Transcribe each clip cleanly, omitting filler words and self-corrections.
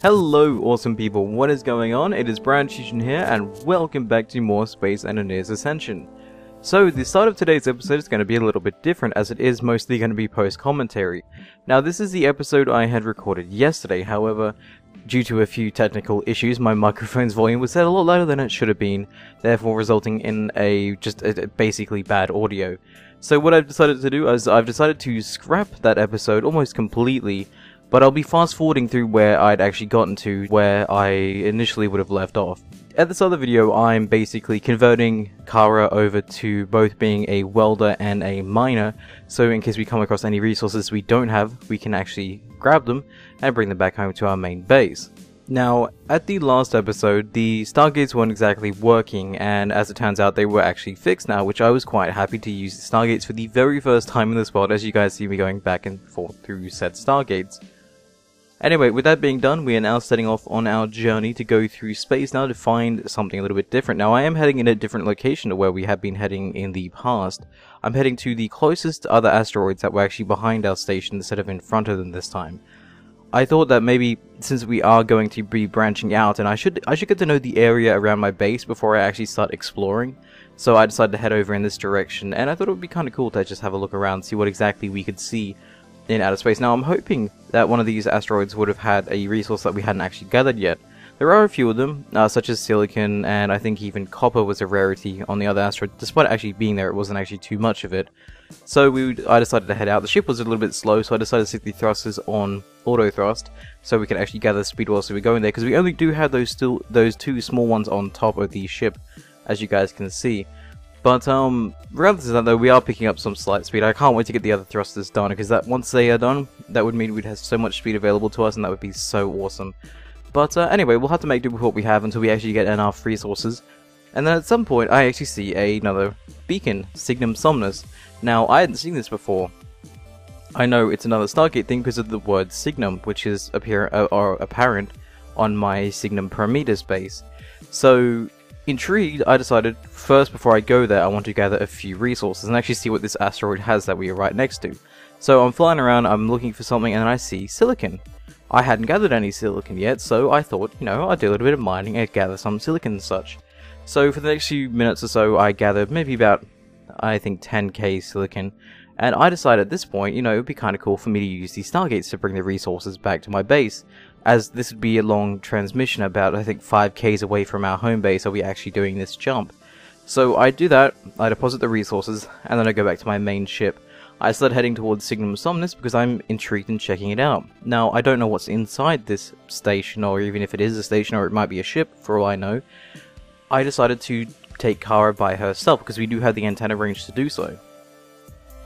Hello awesome people, what is going on? It is BradPhusion here and welcome back to more Space Engineers Ascension. So the start of today's episode is going to be a little bit different as it is mostly going to be post-commentary. Now this is the episode I had recorded yesterday, however, due to a few technical issues my microphone's volume was set a lot louder than it should have been, therefore resulting in a basically bad audio. So what I've decided to do is I've decided to scrap that episode almost completely. But I'll be fast forwarding through where I'd actually gotten to where I initially would have left off. At this other video, I'm basically converting Kara over to both being a welder and a miner, so in case we come across any resources we don't have, we can actually grab them and bring them back home to our main base. Now, at the last episode, the Stargates weren't exactly working, and as it turns out, they were actually fixed now, which I was quite happy to use the Stargates for the very first time in this world, as you guys see me going back and forth through said Stargates. Anyway, with that being done, we are now setting off on our journey to go through space now to find something a little bit different. Now, I am heading in a different location to where we have been heading in the past. I'm heading to the closest other asteroids that were actually behind our station instead of in front of them this time. I thought that maybe, since we are going to be branching out, and I should get to know the area around my base before I actually start exploring. So I decided to head over in this direction, and I thought it would be kind of cool to just have a look around, see what exactly we could see in outer space. Now I'm hoping that one of these asteroids would have had a resource that we hadn't actually gathered yet. There are a few of them, such as silicon, and I think even copper was a rarity on the other asteroid. Despite actually being there, it wasn't actually too much of it. So I decided to head out. The ship was a little bit slow, so I decided to stick the thrusters on auto thrust, so we can actually gather speed whilst we go in there, because we only do have those two small ones on top of the ship, as you guys can see. But regardless of that though, we are picking up some slight speed. I can't wait to get the other thrusters done, because once they are done, that would mean we'd have so much speed available to us, and that would be so awesome. But anyway, we'll have to make do with what we have until we actually get enough resources. And then at some point, I actually see another beacon, Signum Somnus. Now, I hadn't seen this before. I know it's another Stargate thing because of the word Signum, which is apparent on my Signum Parameters base. So, intrigued, I decided first before I go there I want to gather a few resources and actually see what this asteroid has that we are right next to. So I'm flying around, I'm looking for something, and then I see silicon. I hadn't gathered any silicon yet, so I thought, you know, I'd do a little bit of mining and gather some silicon and such. So for the next few minutes or so I gathered maybe about, I think, 10k silicon, and I decided at this point, you know, it would be kind of cool for me to use these Stargates to bring the resources back to my base, as this would be a long transmission, about I think 5k's away from our home base are we actually doing this jump. So I do that, I deposit the resources, and then I go back to my main ship. I start heading towards Signum Somnus because I'm intrigued in checking it out. Now, I don't know what's inside this station, or even if it is a station or it might be a ship, for all I know. I decided to take Kara by herself because we do have the antenna range to do so.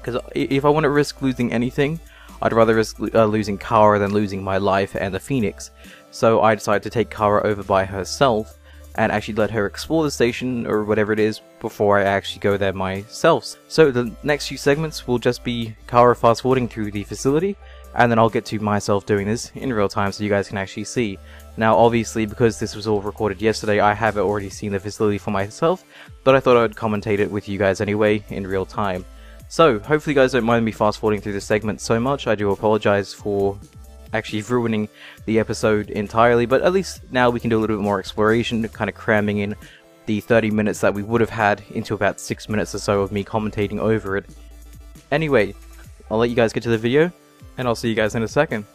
Because if I want to risk losing anything, I'd rather risk losing Kara than losing my life and the Phoenix. So I decided to take Kara over by herself and actually let her explore the station or whatever it is before I actually go there myself. So the next few segments will just be Kara fast forwarding through the facility, and then I'll get to myself doing this in real time so you guys can actually see. Now obviously, because this was all recorded yesterday, I have already seen the facility for myself, but I thought I'd commentate it with you guys anyway in real time. So, hopefully you guys don't mind me fast forwarding through this segment so much. I do apologize for actually ruining the episode entirely, but at least now we can do a little bit more exploration, kind of cramming in the 30 minutes that we would have had into about 6 minutes or so of me commentating over it. Anyway, I'll let you guys get to the video, and I'll see you guys in a second.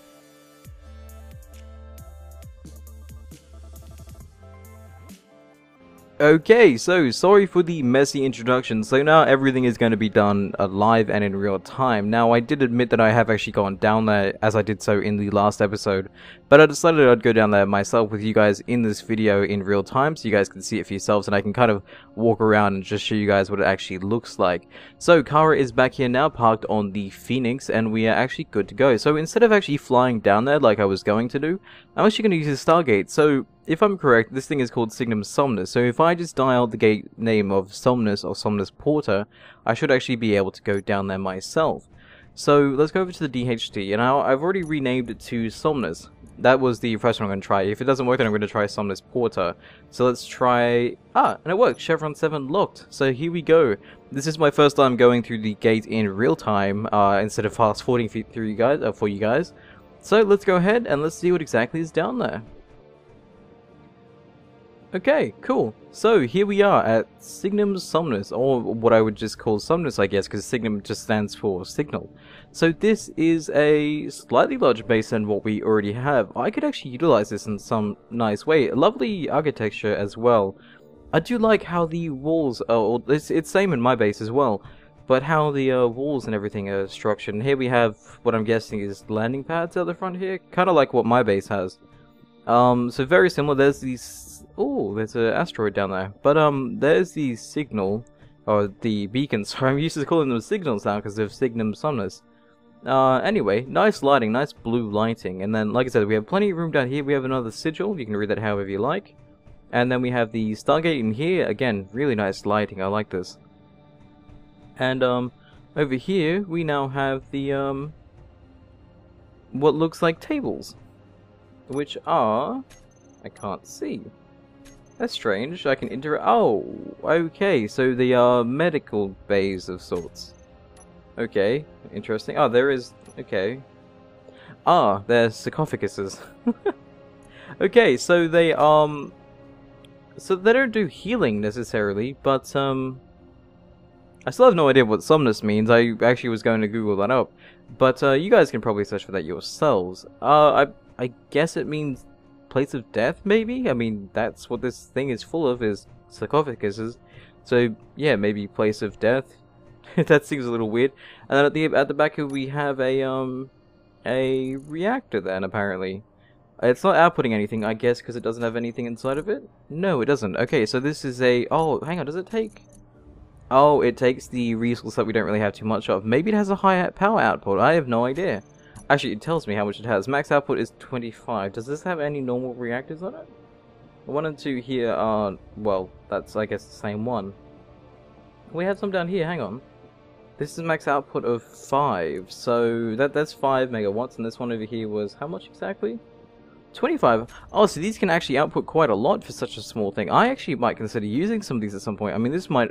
Okay, so sorry for the messy introduction. So now everything is going to be done live and in real time. Now I did admit that I have actually gone down there as I did so in the last episode, but I decided I'd go down there myself with you guys in this video in real time so you guys can see it for yourselves and I can kind of walk around and just show you guys what it actually looks like. So Kara is back here now, parked on the Phoenix, and we are actually good to go. So instead of actually flying down there like I was going to do, I'm actually going to use the Stargate. So if I'm correct, this thing is called Signum Somnus, so if I just dial the gate name of Somnus or Somnus Porter, I should actually be able to go down there myself. So let's go over to the DHT, and I've already renamed it to Somnus. That was the first one I'm going to try. If it doesn't work, then I'm going to try Somnus Porter. So let's try... and it worked! Chevron 7 locked. So here we go. This is my first time going through the gate in real time, instead of fast forwarding for you guys. So let's go ahead and let's see what exactly is down there. Okay, cool. So here we are at Signum Somnus, or what I would just call Somnus, I guess, because Signum just stands for signal. So this is a slightly larger base than what we already have. I could actually utilize this in some nice way. Lovely architecture as well. I do like how the walls are, it's same in my base as well, but how the walls and everything are structured. And here we have what I'm guessing is landing pads at the front here, kind of like what my base has. So very similar. There's these. Oh, there's an asteroid down there. But there's the signal, or the beacons. I'm used to calling them signals now because of Signum Somnus. Anyway, nice lighting, nice blue lighting. And then, like I said, we have plenty of room down here. We have another sigil. You can read that however you like. And then we have the Stargate in here. Again, really nice lighting. I like this. And over here we now have the what looks like tables, which are, I can't see. That's strange. I can oh, okay. So they are medical bays of sorts. Okay, interesting. Oh, there is. Okay. Ah, they're sarcophaguses. Okay, so they so they don't do healing necessarily, but I still have no idea what Somnus means. I actually was going to Google that up, but you guys can probably search for that yourselves. I guess it means place of death, maybe? I mean, that's what this thing is full of, is sarcophaguses. So, yeah, maybe place of death. That seems a little weird. And then at the back we have a reactor then, apparently. It's not outputting anything, I guess, because it doesn't have anything inside of it? No, it doesn't. Okay, so this is a... Oh, hang on, does it take... Oh, it takes the resource that we don't really have too much of. Maybe it has a higher power output. I have no idea. Actually, it tells me how much it has. Max output is 25. Does this have any normal reactors on it? The 1 and 2 here are, well, that's, I guess, the same one. We have some down here, hang on. This is max output of 5, so that's 5 megawatts, and this one over here was, how much exactly? 25. Oh, so these can actually output quite a lot for such a small thing. I actually might consider using some of these at some point. I mean, this might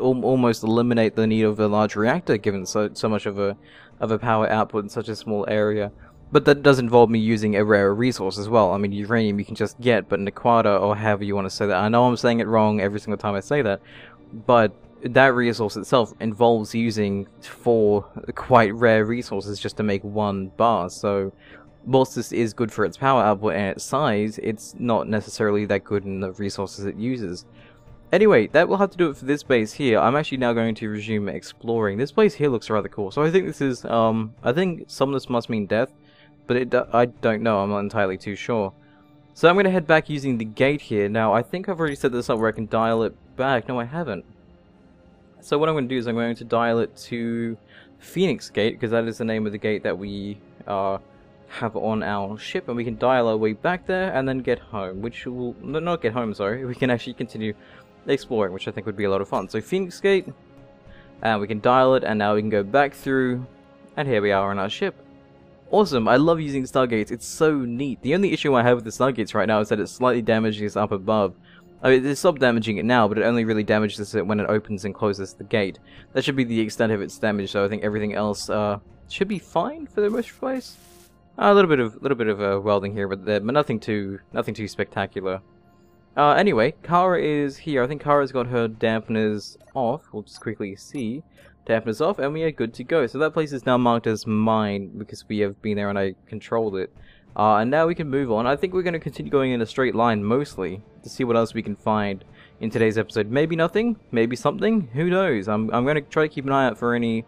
almost eliminate the need of a large reactor, given so much of a power output in such a small area. But that does involve me using a rare resource as well. I mean, uranium you can just get, but Nequata, or however you want to say that. I know I'm saying it wrong every single time I say that, but that resource itself involves using 4 quite rare resources just to make 1 bar. So, whilst this is good for its power output and its size, it's not necessarily that good in the resources it uses. Anyway, that will have to do it for this base here. I'm actually now going to resume exploring. This place here looks rather cool. So I think this is, I think Somnus must mean death, but I don't know, I'm not entirely too sure. So I'm going to head back using the gate here. Now, I think I've already set this up where I can dial it back. No, I haven't. So what I'm going to do is I'm going to dial it to Phoenix Gate, because that is the name of the gate that we have on our ship, and we can dial our way back there and then get home, which will, not get home, sorry, we can actually continue exploring, which I think would be a lot of fun. So Phoenix Gate, and we can dial it, and now we can go back through, and here we are on our ship. Awesome, I love using Stargates, it's so neat. The only issue I have with the Stargates right now is that it's slightly damaging us up above. I mean, it's stopped damaging it now, but it only really damages it when it opens and closes the gate. That should be the extent of its damage, so I think everything else should be fine for the most place. A little bit of welding here, but nothing too spectacular. Anyway, Kara is here. I think Kara's got her dampeners off. We'll just quickly see. Dampeners off, and we are good to go. So that place is now marked as mine, because we have been there and I controlled it. And now we can move on. I think we're going to continue going in a straight line, mostly, to see what else we can find in today's episode. Maybe nothing, maybe something, who knows. I'm going to try to keep an eye out for any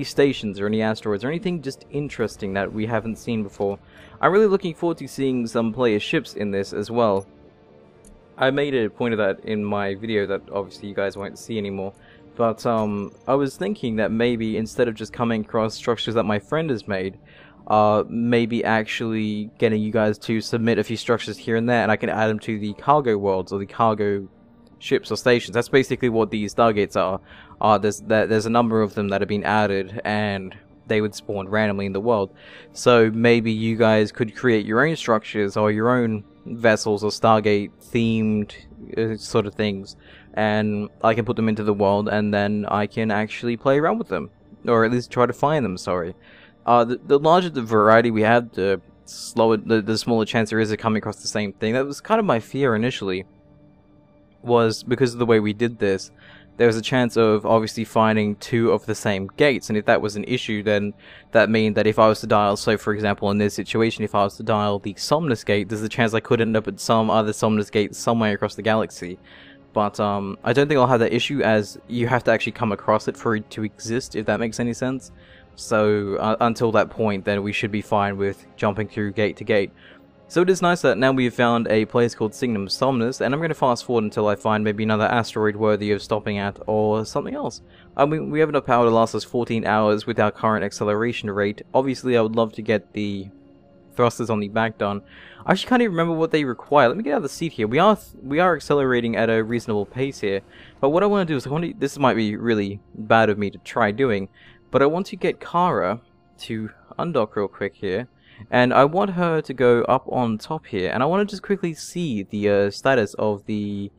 stations or any asteroids or anything just interesting that we haven't seen before. I'm really looking forward to seeing some player ships in this as well. I made a point of that in my video that obviously you guys won't see anymore. But I was thinking that maybe instead of just coming across structures that my friend has made, maybe actually getting you guys to submit a few structures here and there, and I can add them to the cargo worlds or the cargo ships or stations. That's basically what these Stargates are. There's a number of them that have been added, and they would spawn randomly in the world. So maybe you guys could create your own structures or your own vessels or Stargate themed sort of things, and I can put them into the world, and then I can actually play around with them, or at least try to find them, sorry. The larger the variety we have, the slower, the smaller chance there is of coming across the same thing. That was kind of my fear initially, was because of the way we did this. There was a chance of obviously finding two of the same gates, and if that was an issue, then that means that if I was to dial, so for example in this situation, if I was to dial the Somnus gate, there's a chance I could end up at some other Somnus gate somewhere across the galaxy. But I don't think I'll have that issue, as you have to actually come across it for it to exist, if that makes any sense. So until that point, then we should be fine with jumping through gate to gate. So it is nice that now we've found a place called Signum Somnus, and I'm going to fast forward until I find maybe another asteroid worthy of stopping at, or something else. I mean, we have enough power to last us 14 hours with our current acceleration rate. Obviously, I would love to get the thrusters on the back done. I actually can't even remember what they require. Let me get out of the seat here. We are accelerating at a reasonable pace here, but what I want to do is, this might be really bad of me to try doing, but I want to get Kara to undock real quick here. And I want her to go up on top here, and I want to just quickly see the status of the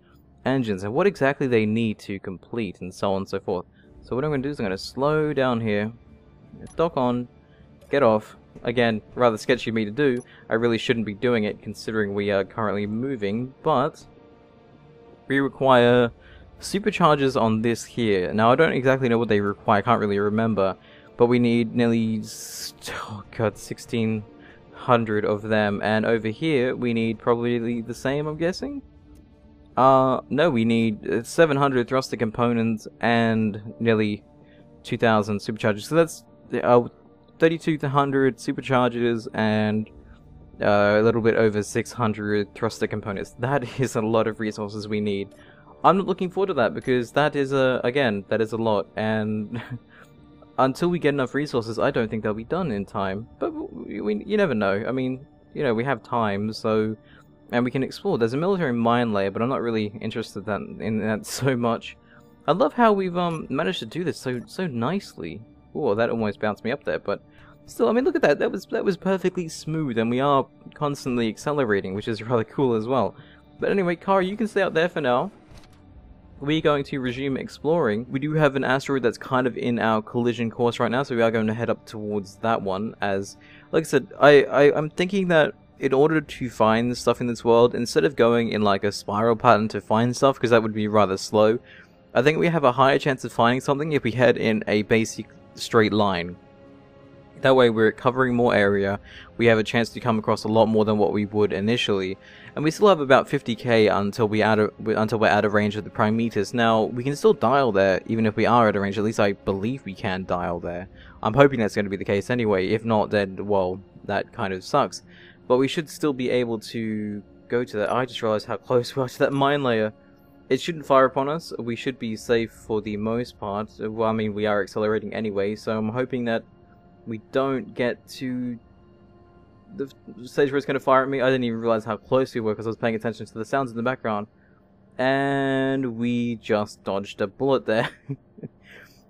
engines and what exactly they need to complete, and so on and so forth. So what I'm going to do is I'm going to slow down here, dock on, get off. Again, rather sketchy of me to do. I really shouldn't be doing it considering we are currently moving, but we require superchargers on this here. Now I don't exactly know what they require, I can't really remember. But we need nearly, oh god, 1,600 of them. And over here, we need probably the same, I'm guessing? No, we need 700 thruster components and nearly 2,000 superchargers. So that's 3,200 superchargers and a little bit over 600 thruster components. That is a lot of resources we need. I'm not looking forward to that, because that is again, that is a lot, and until we get enough resources, I don't think they'll be done in time. But you never know. I mean, you know, we have time, so, and we can explore. There's a military mine layer, but I'm not really interested in that so much. I love how we've managed to do this so nicely. Oh, that almost bounced me up there, but still, I mean, look at that. That was perfectly smooth, and we are constantly accelerating, which is rather cool as well. But anyway, Kara, you can stay out there for now. We're going to resume exploring. We do have an asteroid that's kind of in our collision course right now, so we are going to head up towards that one. As, like I said, I'm thinking that in order to find stuff in this world, instead of going in like a spiral pattern to find stuff, because that would be rather slow, I think we have a higher chance of finding something if we head in a basic straight line. That way we're covering more area, we have a chance to come across a lot more than what we would initially, and we still have about 50k until we're out of range of the prime meters. Now, we can still dial there, even if we are out of range. At least I believe we can dial there. I'm hoping that's going to be the case anyway. If not, then, well, that kind of sucks. But we should still be able to go to that. I just realized how close we are to that mine layer. It shouldn't fire upon us. We should be safe for the most part. Well, I mean, we are accelerating anyway, so I'm hoping that we don't get to the stage where it's going to fire at me. I didn't even realize how close we were because I was paying attention to the sounds in the background. And we just dodged a bullet there.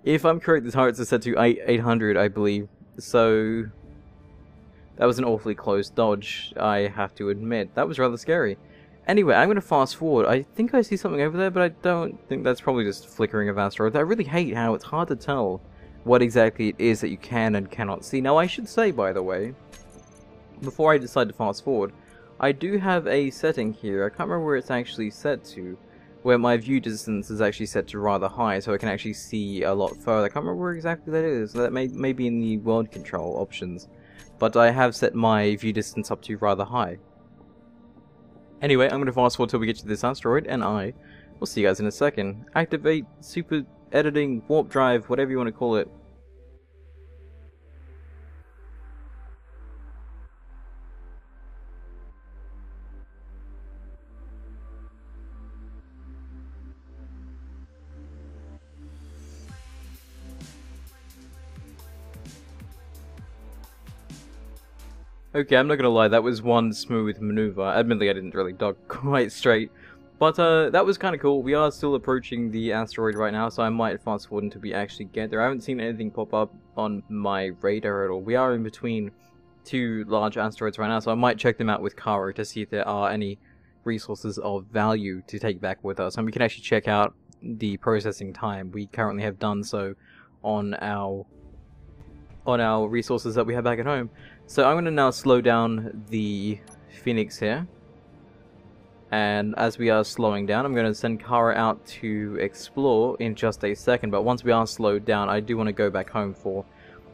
If I'm correct, the turrets are set to 800, I believe. So that was an awfully close dodge, I have to admit. That was rather scary. Anyway, I'm going to fast forward. I think I see something over there, but I don't think that's probably just flickering of asteroids. I really hate how it's hard to tell what exactly it is that you can and cannot see. Now, I should say, by the way, before I decide to fast forward, I do have a setting here. I can't remember where it's actually set to, where my view distance is actually set to rather high, so I can actually see a lot further. I can't remember where exactly that is. That may be in the world control options, but I have set my view distance up to rather high. Anyway, I'm going to fast forward till we get to this asteroid, and I will see you guys in a second. Activate super editing, warp drive, whatever you want to call it. Okay, I'm not gonna lie, that was one smooth maneuver. Admittedly, I didn't really dock quite straight. But that was kind of cool. We are still approaching the asteroid right now, so I might fast forward until we actually get there. I haven't seen anything pop up on my radar at all. We are in between two large asteroids right now, so I might check them out with Kara to see if there are any resources of value to take back with us. And we can actually check out the processing time. We currently have done so on on our resources that we have back at home. So I'm going to now slow down the Phoenix here. And as we are slowing down, I'm going to send Kara out to explore in just a second. But once we are slowed down, I do want to go back home for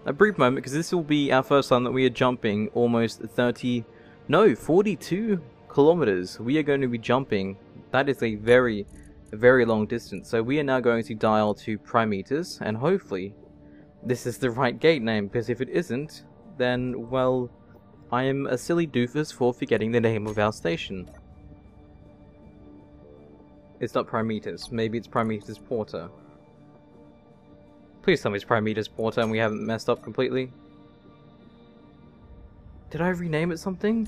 a brief moment, because this will be our first time that we are jumping almost 42 kilometers. We are going to be jumping. That is a very long distance. So we are now going to dial to Primeters, and hopefully this is the right gate name, because if it isn't, then, well, I am a silly doofus for forgetting the name of our station. It's not Primeters. Maybe it's Primeters Porter. Please tell me it's Primeters Porter and we haven't messed up completely. Did I rename it something?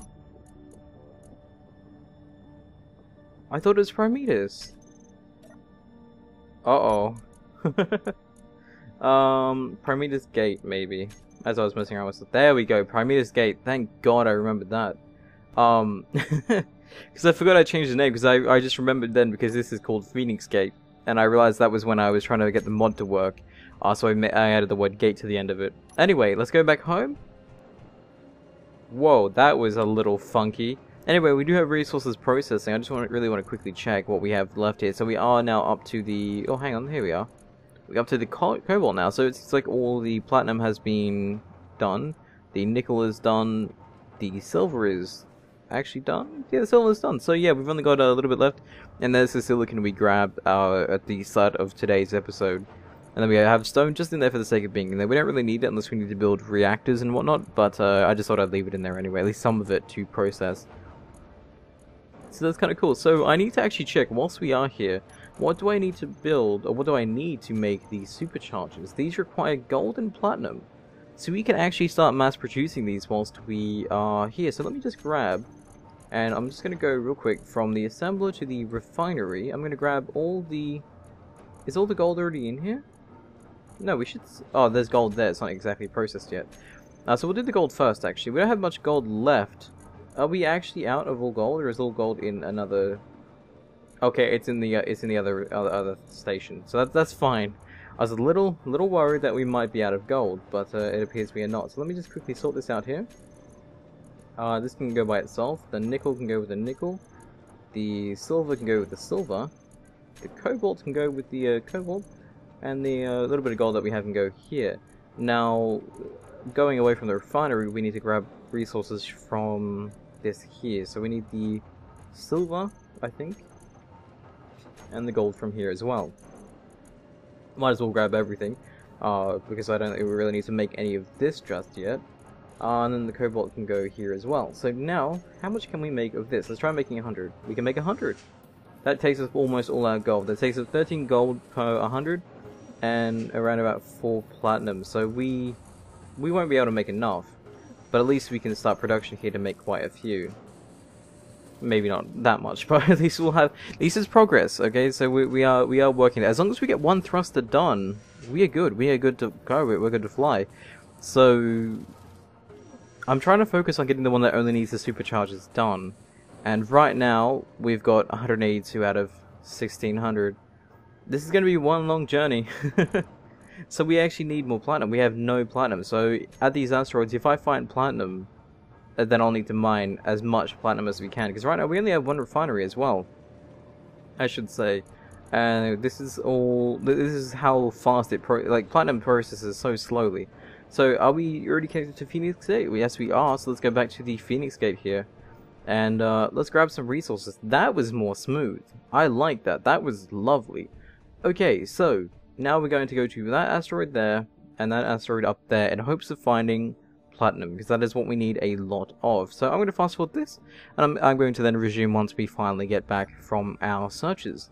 I thought it was Primeters. Uh-oh. Primeters Gate, maybe. As I was messing around with stuff. There we go, Primeters Gate. Thank God I remembered that. Because I forgot I changed the name, because I just remembered then, because this is called Phoenix Gate. And I realized that was when I was trying to get the mod to work. So I added the word gate to the end of it. Anyway, let's go back home. Whoa, that was a little funky. Anyway, we do have resources processing. I just really want to quickly check what we have left here. So we are now up to the... Oh, hang on, here we are. We're up to the cobalt now. So it's like all the platinum has been done. The nickel is done. The silver is actually done. Yeah, the silver is done. So yeah, we've only got a little bit left. And there's the silicon we grabbed at the start of today's episode. And then we have stone just in there for the sake of being in there. We don't really need it unless we need to build reactors and whatnot. But I just thought I'd leave it in there anyway. At least some of it to process. So that's kind of cool. So I need to actually check, whilst we are here, what do I need to build, or what do I need to make these superchargers? These require gold and platinum. So we can actually start mass producing these whilst we are here. So let me just grab, and I'm just going to go real quick from the assembler to the refinery. I'm going to grab all the... Is all the gold already in here? No, we should... Oh, there's gold there. It's not exactly processed yet. So we'll do the gold first, actually. We don't have much gold left. Are we actually out of all gold, or is all gold in another... Okay, it's in the other station. So that's fine. I was a little worried that we might be out of gold, but it appears we are not. So let me just quickly sort this out here. This can go by itself. The nickel can go with the nickel. The silver can go with the silver. The cobalt can go with the cobalt. And the little bit of gold that we have can go here. Now, going away from the refinery, we need to grab resources from this here. So we need the silver, I think, and the gold from here as well. Might as well grab everything, because I don't think we really need to make any of this just yet. And then the cobalt can go here as well. So now, how much can we make of this? Let's try making 100. We can make 100. That takes us almost all our gold. That takes us 13 gold per 100, and around about 4 platinum. So we won't be able to make enough, but at least we can start production here to make quite a few. Maybe not that much, but at least we'll have... At least it's progress, okay? So we are working. As long as we get one thruster done, we are good. We are good to go. We're good to fly. So I'm trying to focus on getting the one that only needs the superchargers done. And right now, we've got 182 out of 1600. This is going to be one long journey. So we actually need more platinum. We have no platinum. So at these asteroids, if I find platinum, then I'll need to mine as much platinum as we can. Because right now we only have one refinery as well, I should say. And this is how fast it platinum processes so slowly. So are we already connected to Phoenix Gate? Yes, we are. So let's go back to the Phoenix Gate here. And let's grab some resources. That was more smooth. I like that. That was lovely. Okay, so now we're going to go to that asteroid there, and that asteroid up there, in hopes of finding platinum, because that is what we need a lot of. So I'm going to fast forward this, and I'm going to then resume once we finally get back from our searches.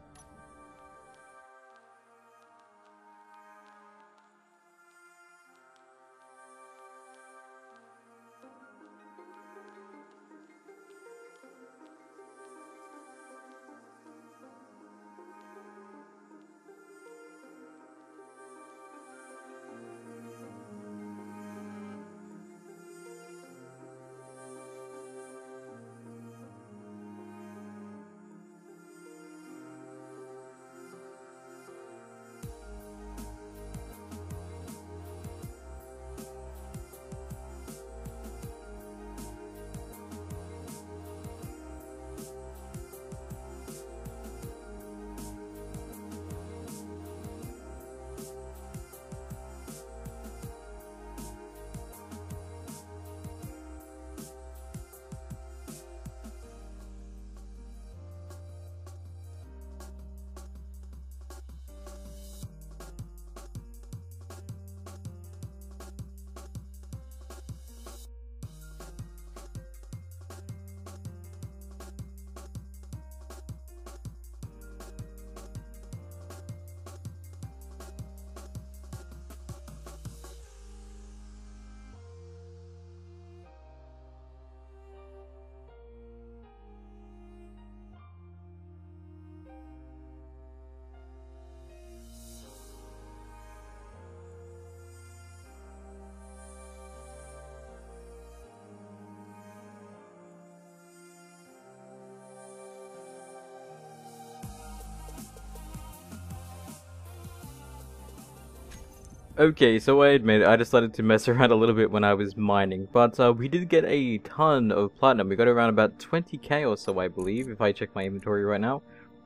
Okay, so I admit I decided to mess around a little bit when I was mining, but we did get a ton of platinum. We got around about 20k or so, I believe, if I check my inventory right now.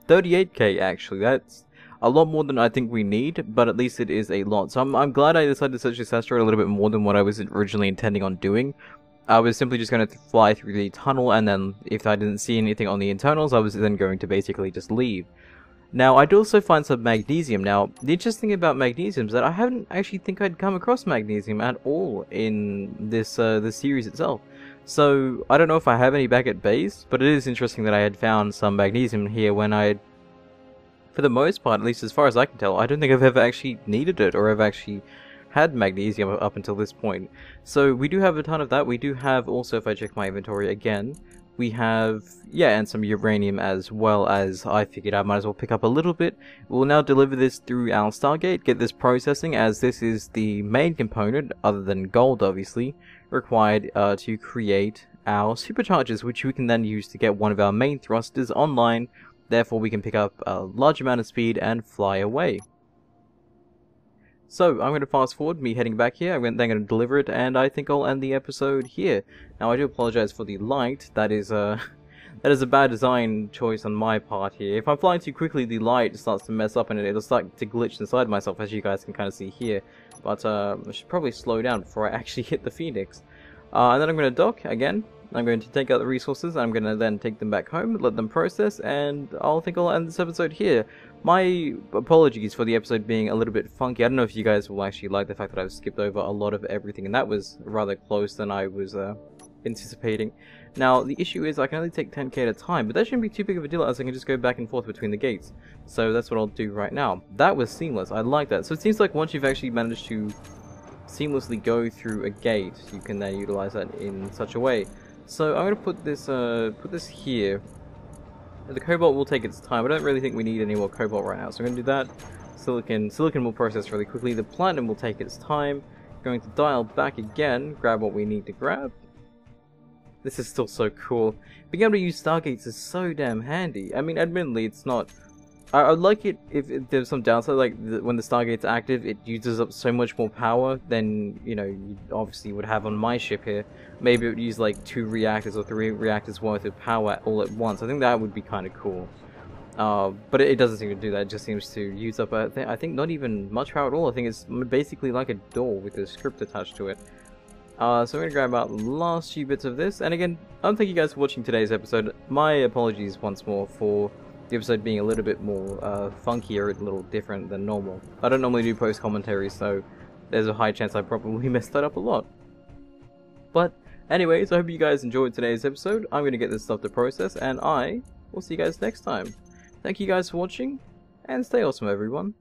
38k actually, that's a lot more than I think we need, but at least it is a lot. So I'm glad I decided to search this asteroid a little bit more than what I was originally intending on doing. I was simply just going to fly through the tunnel, and then if I didn't see anything on the internals, I was then going to basically just leave. Now, I do also find some magnesium. Now, the interesting thing about magnesium is that I haven't actually think I'd come across magnesium at all in this this series itself. So, I don't know if I have any back at base, but it is interesting that I had found some magnesium here when I had, for the most part, at least as far as I can tell, I don't think I've ever actually needed it, or I've actually had magnesium up until this point. So, we do have a ton of that. We do have also, if I check my inventory again, we have, yeah, and some uranium as well, as I figured I might as well pick up a little bit. We'll now deliver this through our Stargate, get this processing, as this is the main component, other than gold obviously, required to create our superchargers, which we can then use to get one of our main thrusters online. Therefore we can pick up a large amount of speed and fly away. So, I'm going to fast forward, me heading back here, I'm then going to deliver it, and I think I'll end the episode here. Now, I do apologize for the light, that is a bad design choice on my part here. If I'm flying too quickly, the light starts to mess up and it'll start to glitch inside myself, as you guys can kind of see here. But I should probably slow down before I actually hit the Phoenix. And then I'm going to dock again. I'm going to take out the resources, I'm going to then take them back home, let them process, and I think I'll end this episode here. My apologies for the episode being a little bit funky. I don't know if you guys will actually like the fact that I've skipped over a lot of everything, and that was rather close than I was anticipating. Now, the issue is I can only take 10k at a time, but that shouldn't be too big of a deal, as I can just go back and forth between the gates. So that's what I'll do right now. That was seamless, I like that. So it seems like once you've actually managed to seamlessly go through a gate, you can then utilize that in such a way. So I'm going to put this here. The cobalt will take its time. I don't really think we need any more cobalt right now, so I'm going to do that. Silicon will process really quickly. The platinum will take its time. Going to dial back again, grab what we need to grab. This is still so cool. Being able to use Stargates is so damn handy. I mean, admittedly, it's not... I would like it if there's some downside, like when the Stargate's active, it uses up so much more power than, you know, you obviously would have on my ship here. Maybe it would use like 2 reactors or 3 reactors worth of power all at once. I think that would be kind of cool. But it doesn't seem to do that. It just seems to use up, I think, not even much power at all. I think it's basically like a door with a script attached to it. So I'm going to grab out the last few bits of this. And again, thank you guys for watching today's episode. My apologies once more for the episode being a little bit more funkier, a little different than normal. I don't normally do post commentary, so there's a high chance I probably messed that up a lot. But anyways, I hope you guys enjoyed today's episode. I'm going to get this stuff to process, and I will see you guys next time. Thank you guys for watching, and stay awesome everyone.